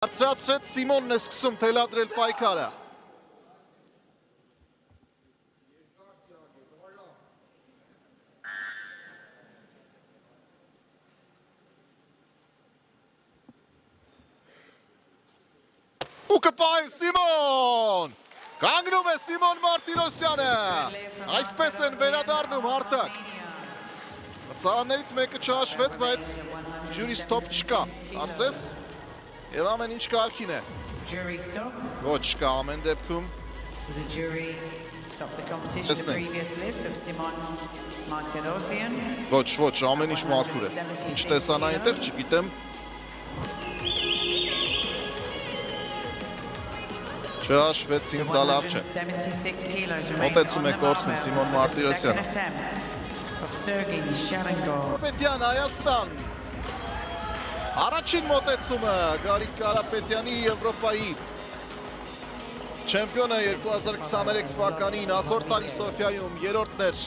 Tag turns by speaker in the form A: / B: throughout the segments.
A: Բարձրացրեց Սիմոնն է սկսում թելադրել պայքարը։ Ու կպահի Սիմոն։ Կանգնում է Սիմոն Մարտիրոսյանը։ Այսպես են վերադառնում հարթակ։ Ծաններից մեկը չհաշվեց, բայց ջյուրի ստոպ չկա։ Կարծես եւ ամեն ինչ կարգին է։ Ոչ կա ամեն դեպքում։ Ոչ, ամեն ինչ մաքուր է։ Ինչ տեսան այնտեղ, չգիտեմ։ Չհաշվեցին, սա լավ չէ։ Մոտեցում է կորցնում Սիմոն Մարտիրոսյանը։ Կարապետյան, Հայաստան։ Առաջին մոտեցումը Գարիկ Կարապետյանի Եվրոպայի չեմպիոնը 2023 թվականի նախորդ տարի Սոֆիայում երրորդն էր։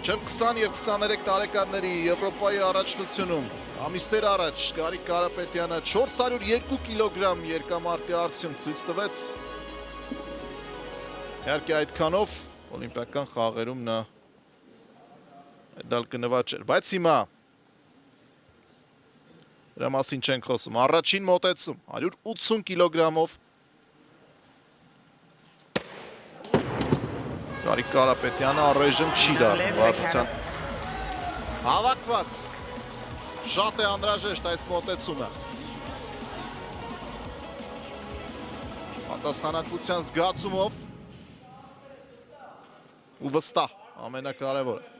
A: Չեմ 20 և 23 տարեկանների Եվրոպայի առաջնությունում ամիսներ առաջ Գարիկ Կարապետյանը 402 կիլոգրամ երկամարտի արդյունք ցույց տվեց։ Իհարկե այդքանով օլիմպիական խաղերում նա մեդալ կնվաճեր, բայց հիմա դրա մասին չենք խոսում։ Առաջին մոտեցում 180 կիլոգրամով Գարիկ Կարապետյանը առայժմ չի դառնում վարժության հավաքված։ Շատ է անհրաժեշտ այս մոտեցումը։ Պատասխանատվության զգացումով ու վստահ ամենակարևորը։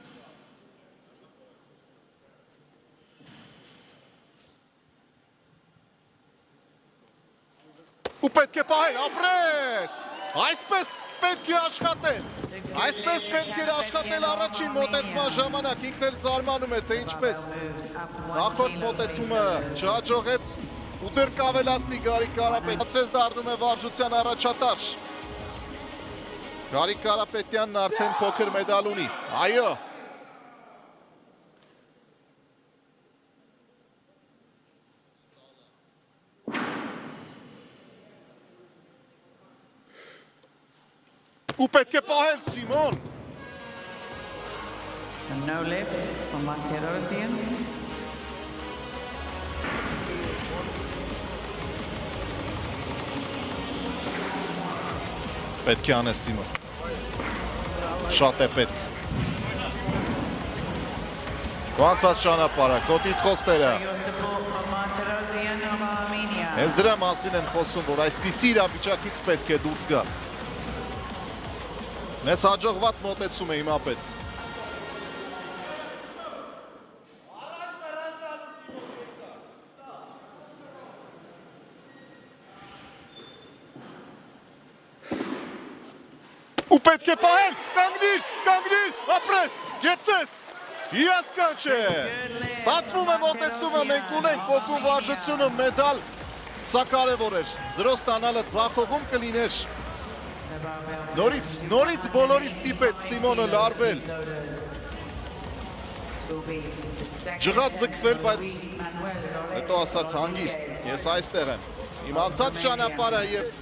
A: Ու պետք է պահել, ապրես, այսպես պետք է աշխատել, այսպես պետք է աշխատել առաջին մոտեցման ժամանակ, ինքն էլ զարմանում է, թե ինչպես նախորդ մոտեցումը չհաջողեց ու դեռ կավելացնի Գարիկ Կարապետյանն դառնում է վարժության առաջատար։ Գարիկ Կարապետյանն արդեն փոքր մեդալ ունի, այո։ Ու պետք է պահել Սիմոն։
B: No lift for Martirosyan.
A: Պետք է անես Սիմոն։ Շատ է պետք։ Կանցած ճանապարհը, կոտիդ խոսները։ Հենց դրա մասին են խոսում, որ այսպիսի իրավիճակից պետք է դուրս գա։ Մեզ հաջողված մոտեցում է հիմա պետք։ Ու պետք է պահել, կանգնիր, ապրես, գեցես, հիասքանչ է։ Ստացվում է մոտեցումը, մենք ունենք ոգու վարժությունը մեդալ, սա կարևոր էր, զրո ստանալը ձախողում կլիներ։ Նորից բոլորից ստիպեց Սիմոնը լարվել։ Ջղած ձգվել, բայց հետո ասաց հանգիստ, ես այստեղ եմ։ Իմ անցած ճանապարհը եւ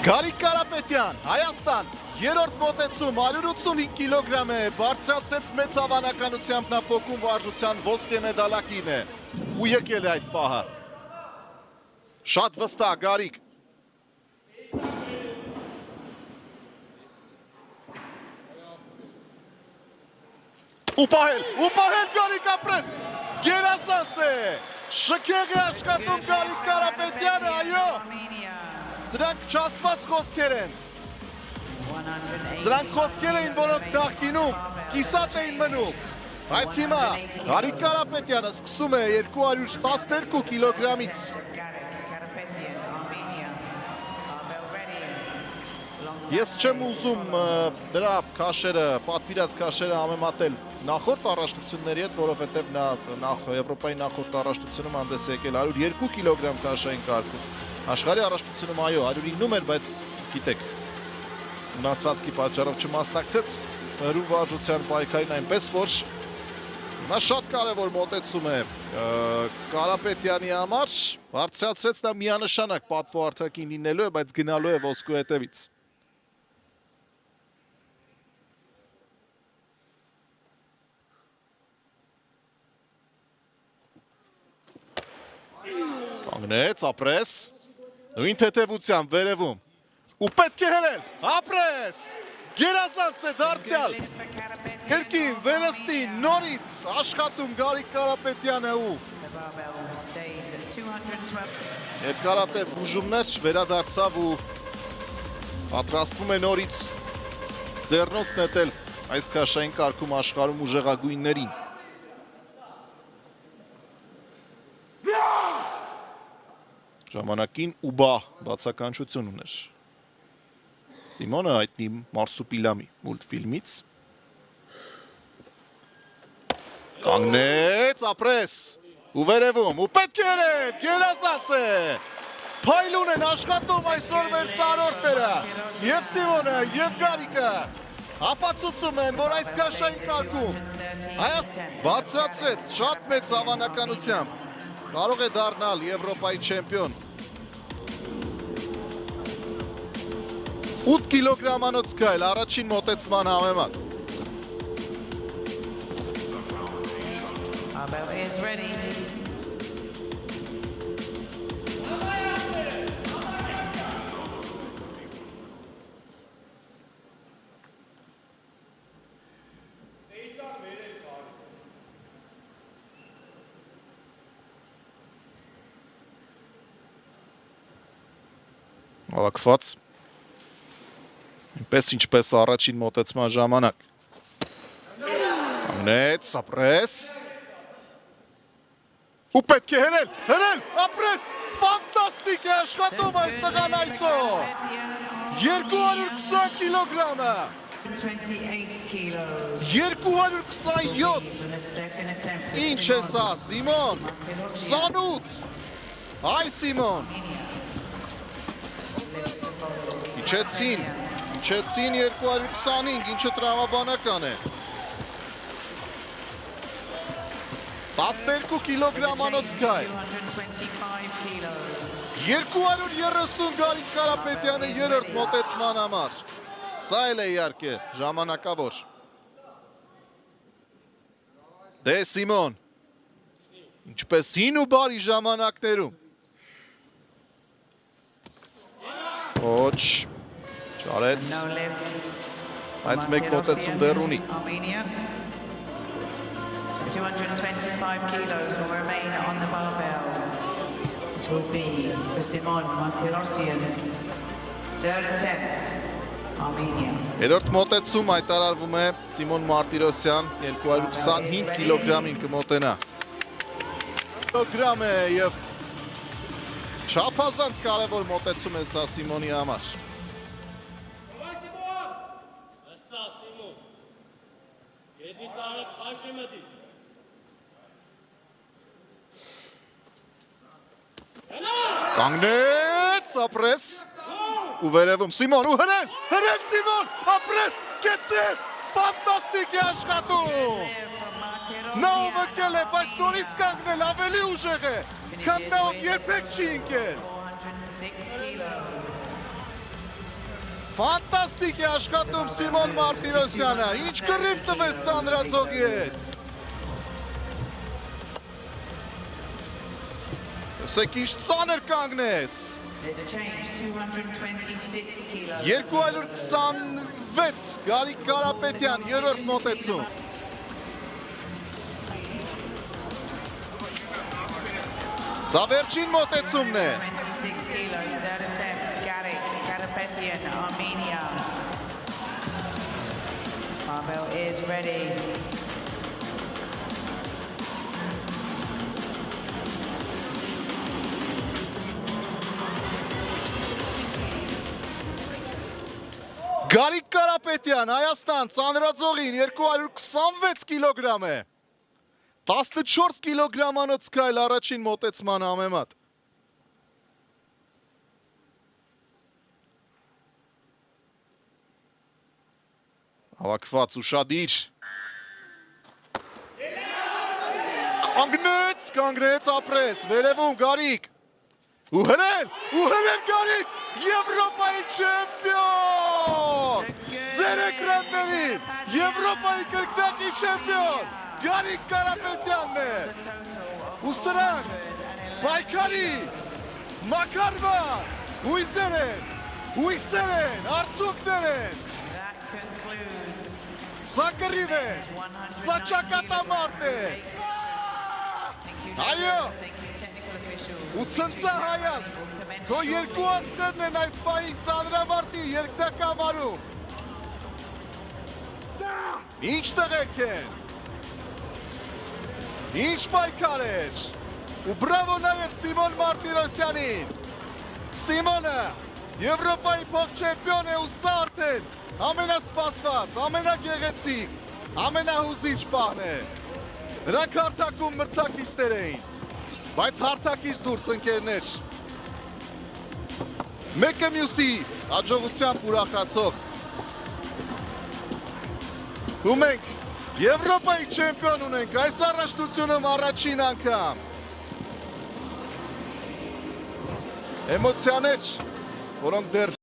A: Գարիկ Կարապետյան, Հայաստան, երրորդ մոտեցում 185 կիլոգրամ է, բարձրացրեց մեծ հավանականությամբ նա փոքուն վարժության ոսկե մեդալակին է ու եկել է այդ պահը։ Շատ վստահ Գարիկ։ Ու պահել Գարիկ ապրես, գերազանց է, շքեղ է աշխատում Գարիկ Կարապետյանը, այո, սրանք չասված խոսքեր են, սրանք խոսքեր էին, որոնք նախկինում կիսատ էին մնում, բայց հիմա Գարիկ Կարապետյանը սկսում է 212 կիլոգրամից, ես չեմ ուզում դրա քաշերը, պատվիրած քաշերը համեմատել նախորդ առաջնությունների հետ, որովհետև նա Եվրոպայի նախորդ առաջնությունում հանդես է եկել 102 կիլոգրամ քաշային կարգում։ Աշխարհի առաջնությունում այո 109-ում էր, բայց գիտեք, վնասվածքի պատճառով չմասնակցեց հրու վարժության պայքարին, այնպես որ Նա շատ կարևոր մոտեցում է Կարապետյանի համար, բարձրացրեց նա միանշանակ պատվո արտաքին լինելու է, բայց գնալու է ոսկու հետևից։ Կանգնեց, ապրես, նույն թեթևությամբ վերևում, ու պետք է հրել, ապրես, գերազանց է դարձյալ, կրկին, վերստին, նորից աշխատում Գարիկ Կարապետյանը ու երկարատև բուժումներ վերադարձավ ու պատրաստվում է նորից ձեռնոց նետել այս քաշային կարգում աշխարհում ուժեղագույններին։ Ժամանակին ուբա բացականչություն ուներ։ Սիմոնը հայտնի Մարսուպիլամի մուլտֆիլմից։ Կանգնեց, ապրես, ու վերևում, ու պետք է երել, գերազանց է։ Փայլուն են աշխատում այսօր մեր ծառորդները, և Սիմոնը, և Գարիկը, ապացուցում են, որ այս քաշային կարգում բարձրացրեց շատ մեծ հավանականությամբ, կարող է դառնալ Եվրոպայի չեմպիոն։ 8 կիլոգրամանոց գայլ առաջին մոտեցման համեմատ։
B: Barbell is ready.
A: Հավաքված։ Այնպես ինչպես առաջին մոտեցման ժամանակ։ Կանգնեց, ապրես։ Ու պետք է հրել, ապրես, ֆանտաստիկ է աշխատում այս տղան այսօր։ 220 կիլոգրամը։
B: 28 kilos.
A: 227։ Ինչ է սա, Սիմոն։ 28։ Այ Սիմոն։ Իջեցին 225, ինչը տրամաբանական է։ 12 կիլոգրամանոց գայլ։ 230 Գարիկ Կարապետյանը երրորդ մոտեցման համար։ Սա էլ է իհարկե ժամանակավոր։ Դե Սիմոն, ինչպես հին ու բարի ժամանակներում։ Ոչ, չարեց, բայց մեկ մոտեցում դեռ ունի։
B: 225 kilos will remain on the barbell. This will be for Simon Martirosyan's third attempt, Armenia.
A: Երրորդ մոտեցում հայտարարվում է Սիմոն Մարտիրոսյան 225 կիլոգրամին կմոտենա։ Կիլոգրամ է և չափազանց կարևոր մոտեցում է սա Սիմոնի համար։ Կանգնեց, ապրես, ու վերևում Սիմոն, ու հրել Սիմոն, ապրես, կեցես, ֆանտաստիկ է աշխատում։ Նա ովկել է, բայց նորից կանգնել ավելի ուժեղ է, քան նա ով երբեք չի ընկել։ Ֆանտաստիկ է աշխատում Սիմոն Մարտիրոսյանը, ինչ կռիվ տվեց ծանրաձողի հետ։ Սեք ինչ ծանր կանգնեց։ 226 Գարիկ Կարապետյան երրորդ մոտեցում։ Սա վերջին մոտեցումն է։
B: 26 kilos, third attempt, Garic Karapetyan, Armenia. Barbell is ready.
A: Գարիկ Կարապետյան, Հայաստան, ծանրաձողին 226 կիլոգրամ է։ 14 կիլոգրամանոց գայլ առաջին մոտեցման համեմատ։ Հավաքված ուշադիր։ կանգնեց ապրես, վերևում Գարիկ, ու հրել Գարիկ, Եվրոպայի չեմպիոն, ձեր էկրաններին, Եվրոպայի կրկնակի չեմպիոն, Գարիկ Կարապետյանն է, ու սրանք, պայքարի, մակարվան, հույսեր են, արցուկներ են,
B: That concludes
A: սա կռիվ է, սա ճակատամարտ է, այո, ու ցնցա հայաց, քո երկու աստղերն են այս պահին ծանրամարտի երկնակամարում, ինչ տղեկ են, ինչ պայքար էր, ու բրավո նաև Սիմոն Մարտիրոսյանին, Սիմոնը Եվրոպայի փոխչեմպիոն է ու սա արդեն ամենասպասված, ամենագեղեցիկ, ամենահուզիչ պահն է, նրանք հարթակում մրցակիցներ էին, բայց հարթակից դուրս ընկերներ, մեկը մյուսի հաջողությամբ ուրախացող, ու մենք Եվրոպայի չեմպիոն ունենք այս առաջնությունում առաջին անգամ, էմոցիաներ, որոնք դեռ